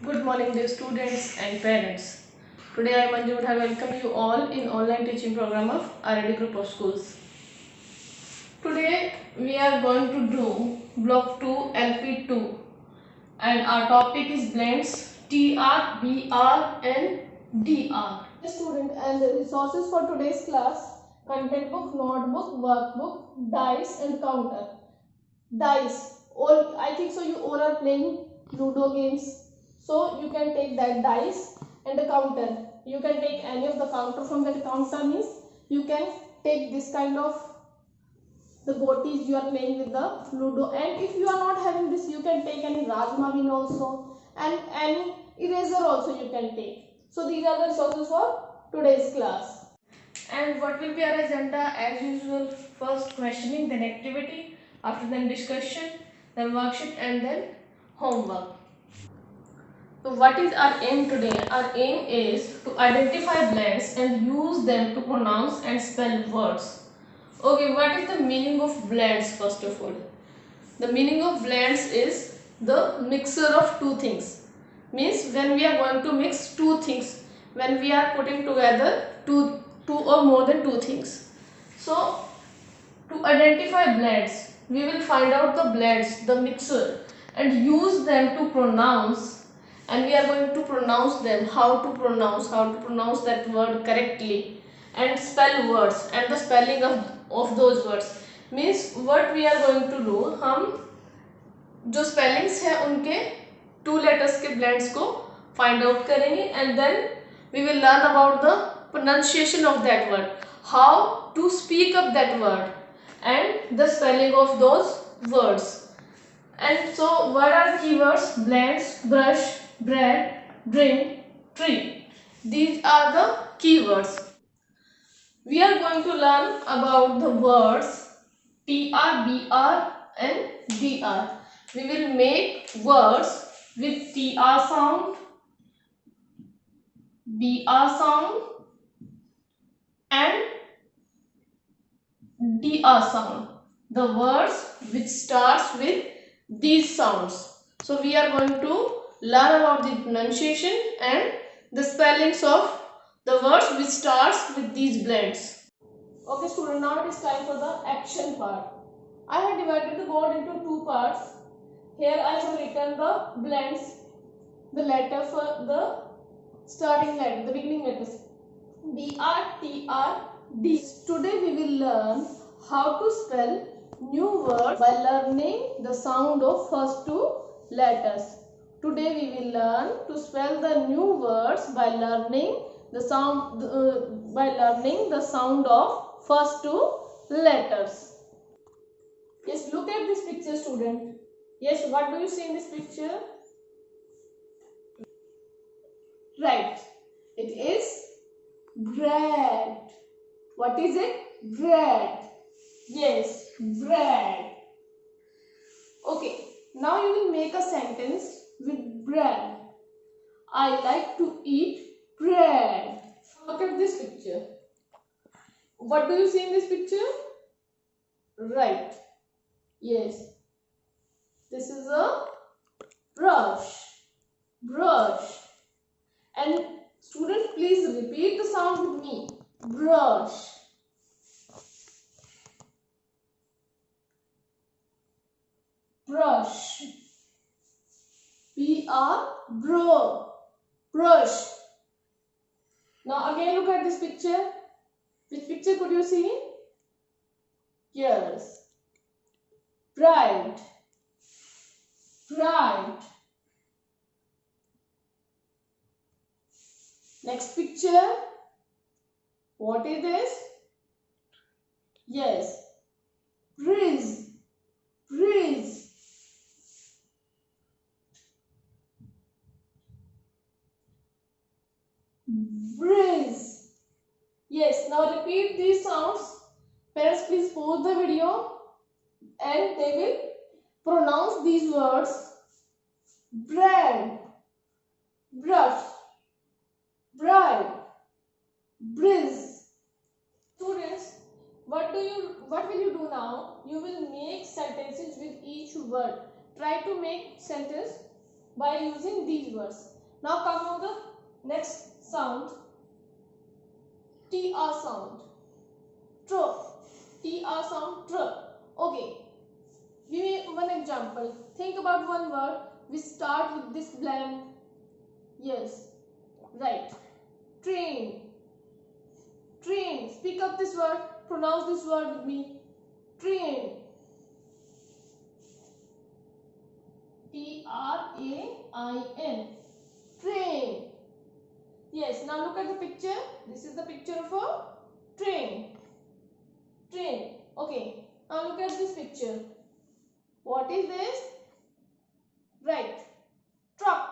Good morning, dear students and parents. Today I, Manju, would have welcomed you all in online teaching program of RD Group of Schools. Today we are going to do Block 2 LP2 and our topic is blends TR, BR and DR. Student and the resources for today's class: content book, notebook, workbook, dice and counter. Dice. All I think so. You all are playing Ludo games, so you can take that dice and the counter. You can take any of the counter. From that counter means you can take this kind of the gotis you are playing with the Ludo. And if you are not having this, you can take any Rajmavin also and any eraser also you can take. So these are the resources for today's class. And what will be our agenda? As usual, first questioning, then activity, after then discussion, then worksheet and then homework. So what is our aim today? Our aim is to identify blends and use them to pronounce and spell words. Okay, what is the meaning of blends first of all? The meaning of blends is the mixture of two things. Means when we are going to mix two things, when we are putting together two or more than two things. So to identify blends, we will find out the blends, the mixture, and use them to pronounce. And we are going to pronounce them, how to pronounce that word correctly, and spell words and the spelling of those words. Means what we are going to do, हम जो spellings है उनके two letters के blends को find out करेंगे and then we will learn about the pronunciation of that word, how to speak up that word and the spelling of those words. And so what are the keywords? Blends, brush, bread, drink, tree. These are the keywords. We are going to learn about the words TR, BR and DR. We will make words with TR sound, BR sound and DR sound. The words which starts with these sounds. So we are going to learn about the pronunciation and the spellings of the words which starts with these blends. Okay student, now it is time for the action part. I have divided the board into two parts. Here I have written the blends, the letter for the starting letter, the beginning letters BR, TR, D. Today we will learn how to spell new words by learning the sound of first two letters. Today we will learn to spell the new words by learning the sound of first two letters. Yes, look at this picture, student. Yes, what do you see in this picture? Right. It is bread. What is it? Bread. Yes, bread. Okay, now you will make a sentence with bread. I like to eat bread. Look at this picture. What do you see in this picture? Right. Yes. This is a brush. Brush. And students, please repeat the sound with me. Brush. Brush. Bro. Brush. Now again look at this picture. Which picture could you see? Yes. Bride. Bride. Next picture. What is this? Yes. Breeze. Breeze. Breeze. Yes, now repeat these sounds. Parents, please pause the video and they will pronounce these words. Bread, brush, bride, breeze. Students, what will you do now? You will make sentences with each word. Try to make sentence by using these words. Now come on the next sound, TR sound. Tr. TR sound, tr. Okay. Give me one example. Think about one word. We start with this blank. Yes. Right. Train. Train. Speak up this word. Pronounce this word with me. Train. Train. Train. Yes. Now look at the picture. This is the picture of a train. Train. Okay. Now look at this picture. What is this? Right. Truck.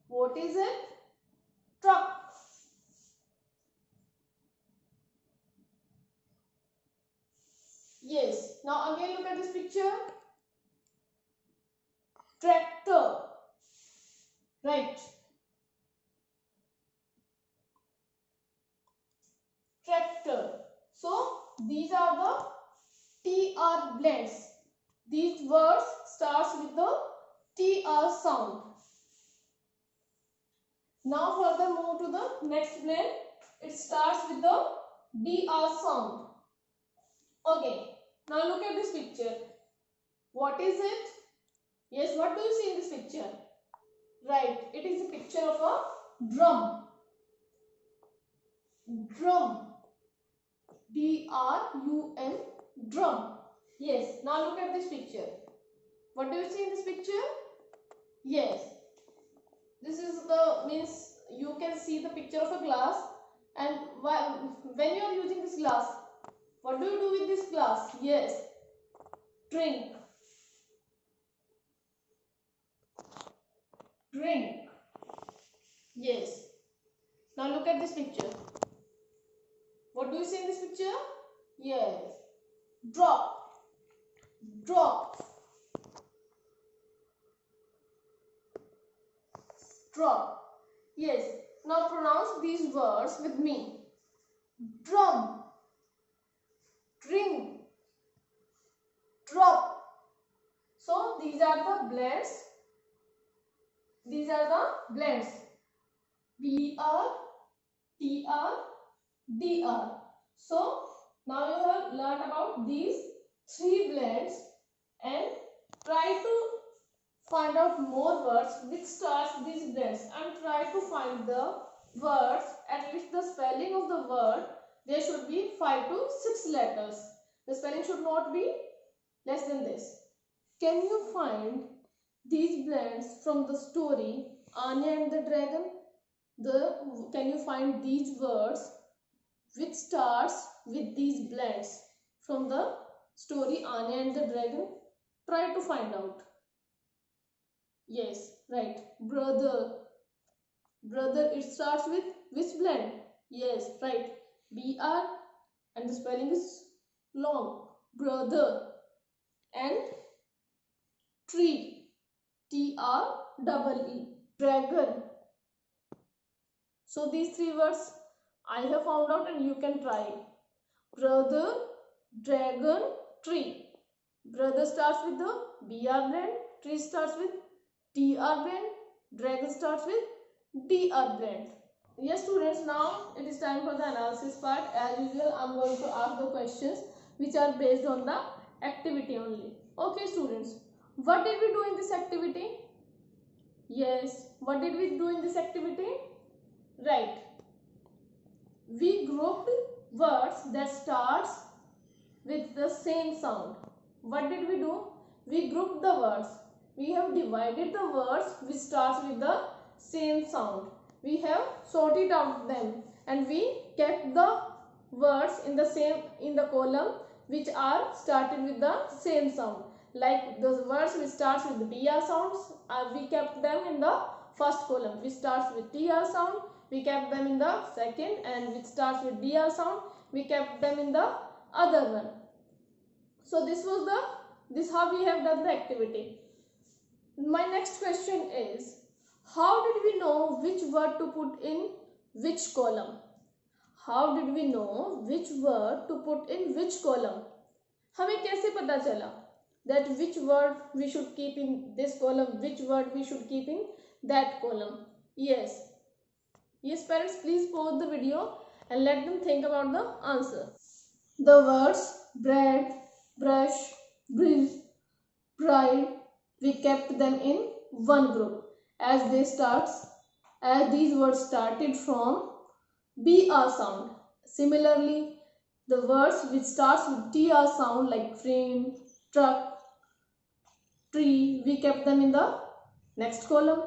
What is it? Truck. Yes. Now again look at this picture. Tractor. Right. Tractor. So these are the TR blends. These words starts with the TR sound. Now further move to the next blend. It starts with the DR sound. Okay. Now look at this picture. What is it? Yes, what do you see in this picture? Right. It is a picture of a drum. Drum. D-R-U-M. Drum. Yes. Now look at this picture. What do you see in this picture? Yes. This is the means you can see the picture of a glass, and when you are using this glass, what do you do with this glass? Yes. Drink. Drink. Yes. Now look at this picture. What do you see in this picture? Yes. Drop. Drop. Drop. Yes. Now pronounce these words with me. Drum. Drink. Drop. So these are the blends. These are the blends. BR, TR, DR. So now you have learned about these three blends, and try to find out more words which starts these blends, and try to find the words, at least the spelling of the word, there should be 5 to 6 letters. The spelling should not be less than this. Can you find these blends from the story Anya and the Dragon? Can you find these words which starts with these blends from the story Anya and the Dragon? Try to find out. Yes, right. Brother. Brother, it starts with which blend? Yes, right. BR, and the spelling is long. Brother. And tree. TREE. Dragon. So these three words I have found out, and you can try. Brother, dragon, tree. Brother starts with the BR blend. Tree starts with TR blend. Dragon starts with DR blend. Yes students, now it is time for the analysis part. As usual, I am going to ask the questions which are based on the activity only. Okay students, what did we do in this activity? Yes, what did we do in this activity? Right. We grouped words that starts with the same sound. What did we do? We grouped the words. We have divided the words which starts with the same sound. We have sorted out them, and we kept the words in the column which are started with the same sound. Like the words which starts with the BR sounds, we kept them in the first column. Which starts with TR sound, we kept them in the second, and which starts with DR sound, we kept them in the other one. So this how we have done the activity. My next question is, how did we know which word to put in which column? How did we know which word to put in which column? हमें कैसे पता चला? that which word we should keep in this column, which word we should keep in that column. Yes. Yes, parents, please pause the video and let them think about the answer. The words bread, brush, bridge, bride, we kept them in one group as these words started from BR sound. Similarly, the words which starts with TR sound like frame, truck, tree, we kept them in the next column,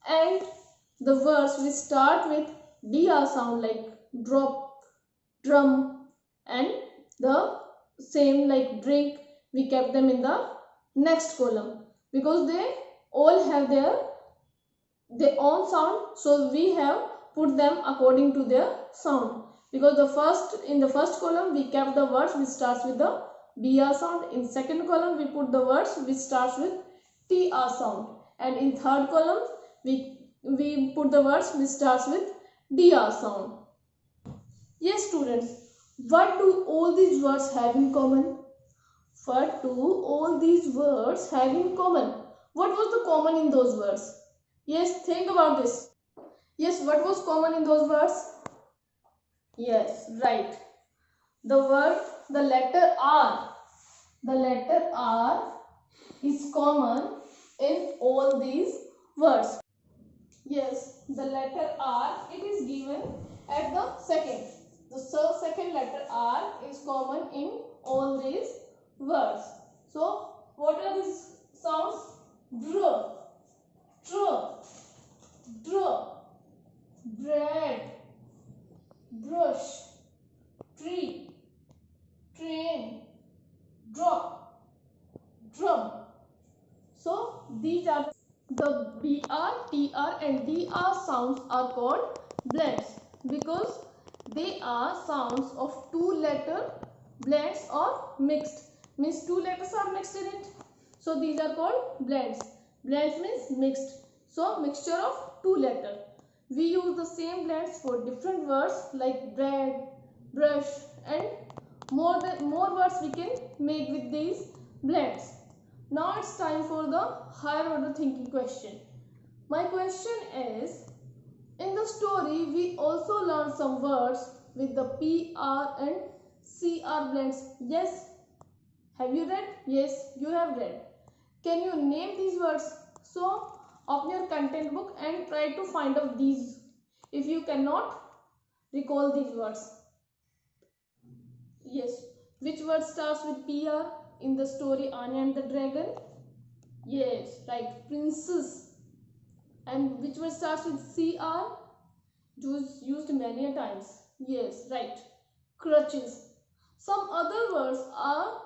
and the words which start with DR sound like drop, drum, and the same like drink, we kept them in the next column because they all have their own sound, so we have put them according to their sound. Because in the first column we kept the words which starts with the BR sound, in second column we put the words which starts with TR sound, and in third column we put the words which starts with DR sound. Yes students, what do all these words have in common? What do all these words have in common? What was the common in those words? Yes, think about this. Yes, what was common in those words? Yes, right. The letter R. The letter R is common in all these words. Yes, the letter R, it is given at the second. The second letter R is common in all these words. So, what are these sounds? Dr, tr, dr, bread, brush, tree, train, drop, drum. So, these are the BR, TR and DR sounds are called blends because they are sounds of two-letter blends or mixed. Means two letters are mixed in it. So, these are called blends. Blends means mixed. So, mixture of two letters. We use the same blends for different words like bread, brush and more words we can make with these blends. Now it's time for the higher order thinking question. My question is, in the story we also learned some words with the PR and CR blends. Yes? Have you read? Yes, you have read. Can you name these words? So, open your content book and try to find out these if you cannot recall these words. Yes. Which word starts with PR in the story Anya and the Dragon? Yes, right. Princess. And which word starts with CR? Used many a times. Yes, right. Crutches. Some other words are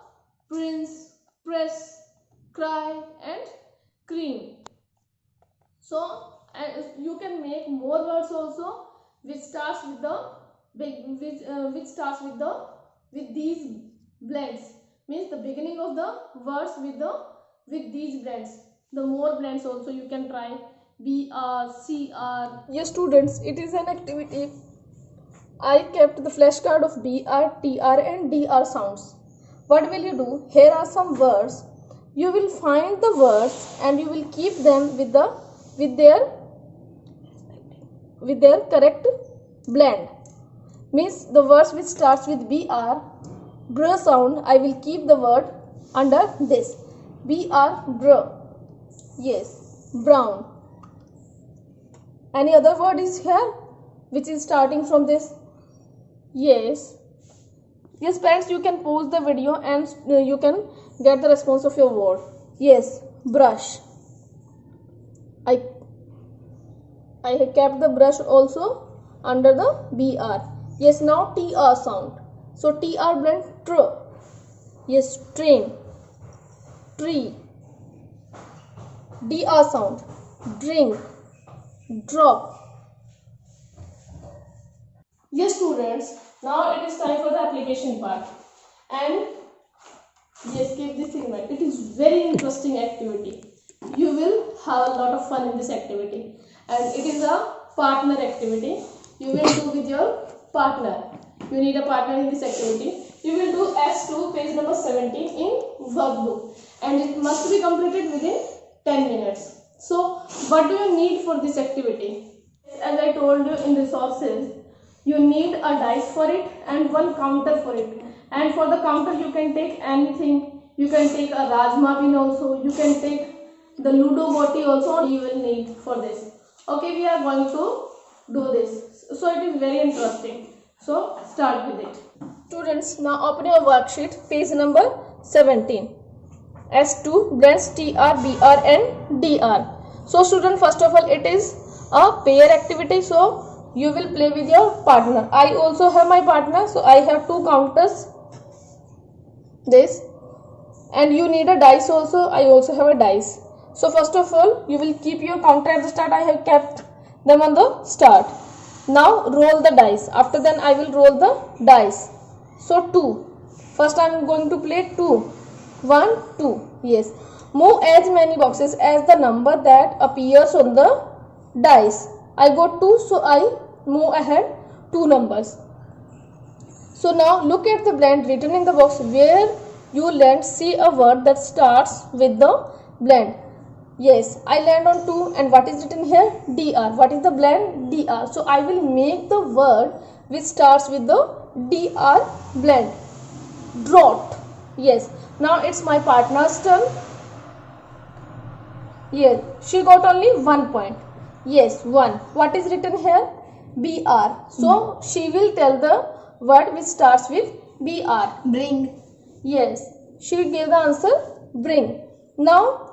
prince, press, cry and cream. So, you can make more words also which starts with these blends. Means the beginning of the words with these blends. The more blends also you can try. BR, CR. Yes students, it is an activity. I kept the flashcard of BR, TR and DR sounds. What will you do? Here are some words. You will find the words and you will keep them with their correct blend. Means the words which starts with br sound, I will keep the word under this. Br. Yes, brown. Any other word is here which is starting from this? Yes. Yes, parents, you can pause the video and you can get the response of your word. Yes, brush. I have kept the brush also under the BR. Yes, now TR sound. So TR blend tr. Yes, train, tree. DR sound, drink, drop. Yes students, now it is time for the application part. And yes, keep this in mind. It is very interesting activity. You will have a lot of fun in this activity. And it is a partner activity. You will do with your partner. You need a partner in this activity. You will do S2 page number 17 in workbook. and it must be completed within 10 minutes. So what do you need for this activity? As I told you in resources, you need a dice for it and one counter for it. And for the counter you can take anything. You can take a Rajma bean also. You can take the Ludo Goti also you will need for this. Okay, we are going to do this. So it is very interesting. So start with it. Students, now open your worksheet, page number 17. S2 blends TR, BR and DR. So student, first of all, it is a pair activity. So you will play with your partner. I also have my partner. So I have two counters. This. And you need a dice also. I also have a dice. So first of all, you will keep your counter at the start. I have kept them on the start. Now roll the dice. After then I will roll the dice. So 2. First I am going to play 2. 1, 2. Yes. Move as many boxes as the number that appears on the dice. I got 2, so I move ahead 2 numbers. So now look at the blend written in the box. Where you land, see a word that starts with the blend. Yes, I land on 2, and what is written here? DR. What is the blend? DR. So I will make the word which starts with the DR blend. Drought. Yes. Now it's my partner's turn. Yes, she got only 1 point. Yes, 1. What is written here? BR. So she will tell the word which starts with BR. Bring. Yes, she gave the answer bring. Now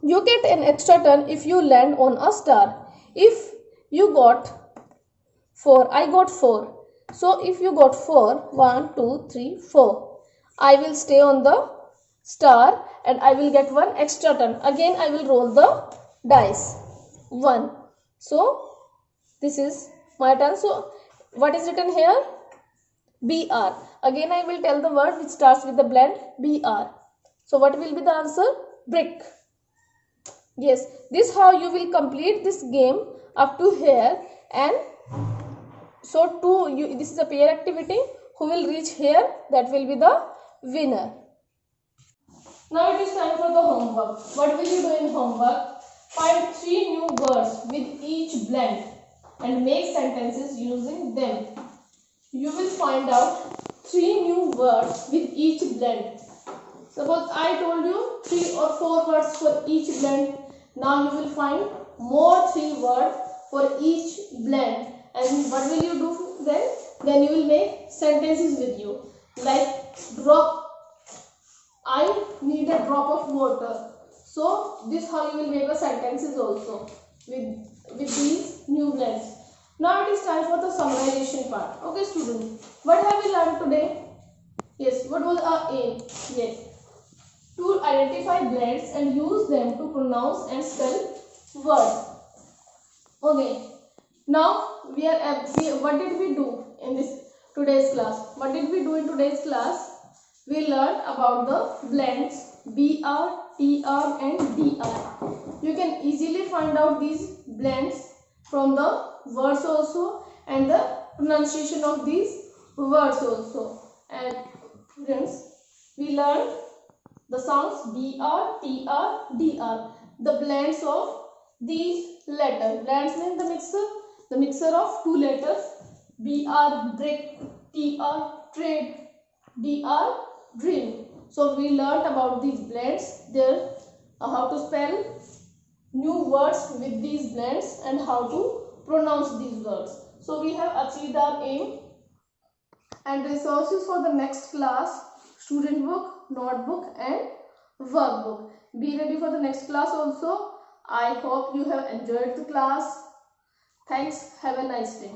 you get an extra turn if you land on a star. If you got 4, I got 4. So if you got 4, 1, 2, 3, 4. I will stay on the star and I will get 1 extra turn. Again I will roll the dice. 1. So this is my turn. So what is written here? BR. Again I will tell the word which starts with the blend BR. So what will be the answer? Brick. Yes, this how you will complete this game up to here. And so this is a pair activity. Who will reach here, that will be the winner. Now it is time for the homework. What will you do in homework? Find 3 new words with each blend and make sentences using them. You will find out 3 new words with each blend. Suppose I told you 3 or 4 words for each blend. Now you will find more 3 words for each blend. And what will you do then? Then you will make sentences with you. Like drop. I need a drop of water. So this how you will make a sentences also with these new blends. Now it is time for the summarization part. Okay students, what have we learned today? Yes, what was our aim? Yes, to identify blends and use them to pronounce and spell words. Okay, now what did we do in this today's class? What did we do in today's class? We learned about the blends BR, TR and DR. You can easily find out these blends from the words also and the pronunciation of these words also. And friends, we learned the sounds BR, TR, DR. The blends of these letters. Blends means the mixer of 2 letters. BR, brick, TR, trade, DR, dream. So we learned about these blends, their how to spell new words with these blends and how to pronounce these words. So we have achieved our aim. And resources for the next class: student book, notebook and workbook. Be ready for the next class also. I hope you have enjoyed the class. Thanks. Have a nice day.